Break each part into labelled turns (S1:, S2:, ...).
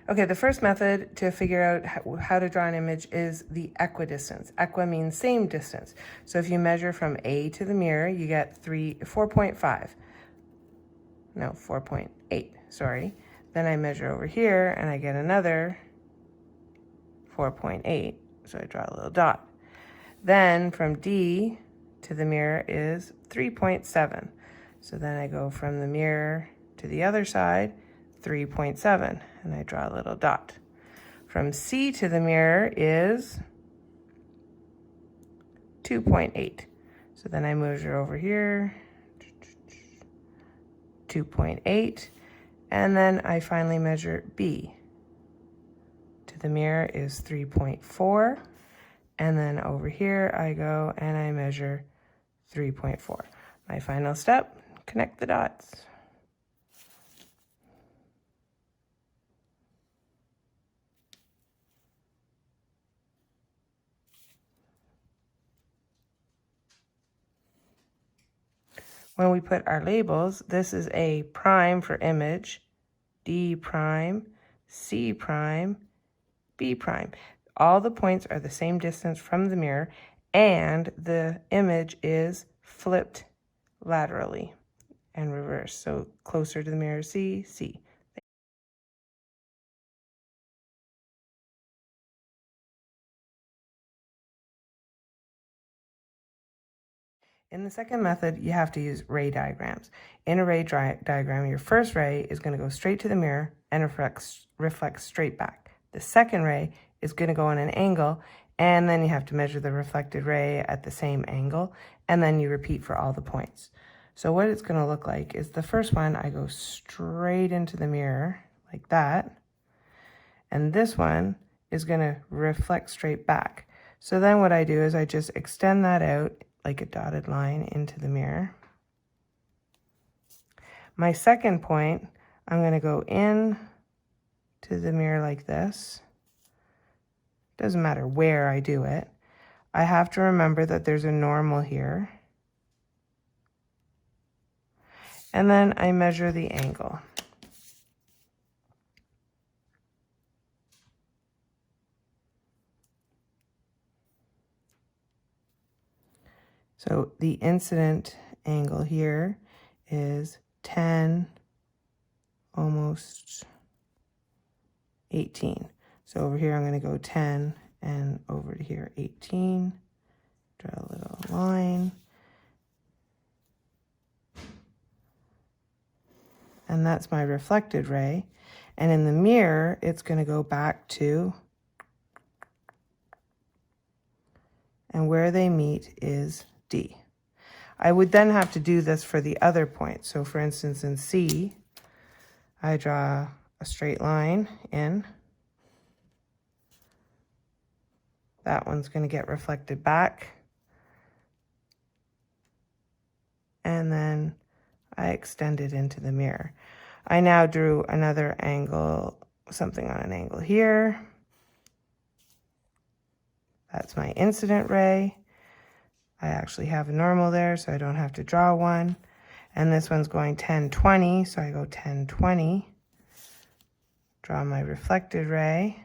S1: Okay, the first method to figure out how to draw an image is the equidistance. Equi means same distance. So if you measure from A to the mirror, you get 4.5. No, 4.8, sorry. Then I measure over here and I get another 4.8. So I draw a little dot. Then from D to the mirror is 3.7. So then I go from the mirror to the other side, 3.7, and I draw a little dot. From C to the mirror is 2.8. So then I measure over here, 2.8, and then I finally measure B. To the mirror is 3.4, and then over here I go and I measure 3.4. My final step, connect the dots. When we put our labels, this is A prime for image, D prime, C prime, B prime. All the points are the same distance from the mirror, and the image is flipped laterally and reversed. So closer to the mirror, C, C. In the second method, you have to use ray diagrams. In a ray diagram, your first ray is going to go straight to the mirror and reflect straight back. The second ray is going to go on an angle, and then you have to measure the reflected ray at the same angle, and then you repeat for all the points. So what it's going to look like is the first one, I go straight into the mirror like that, and this one is going to reflect straight back. So then what I do is I just extend that out like a dotted line into the mirror. My second point, I'm going to go in to the mirror like this. Doesn't matter where I do it. I have to remember that there's a normal here. And then I measure the angle. So the incident angle here is 10, almost 18. So over here, I'm going to go 10, and over to here, 18. Draw a little line. And that's my reflected ray. And in the mirror, it's going to go back to, and where they meet is D. I would then have to do this for the other points. So for instance, in C, I draw a straight line in. That one's going to get reflected back. And then I extend it into the mirror. I now drew another angle, something on an angle here. That's my incident ray. I actually have a normal there, so I don't have to draw one. And this one's going 10, 20, so I go 10, 20. Draw my reflected ray.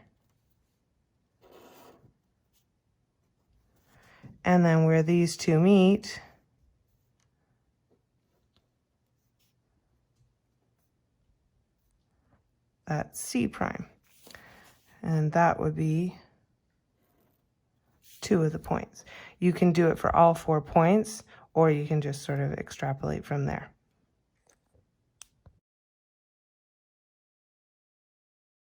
S1: And then where these two meet, that's C prime. And that would be 2 of the points. You can do it for all 4 points, or you can just sort of extrapolate from there.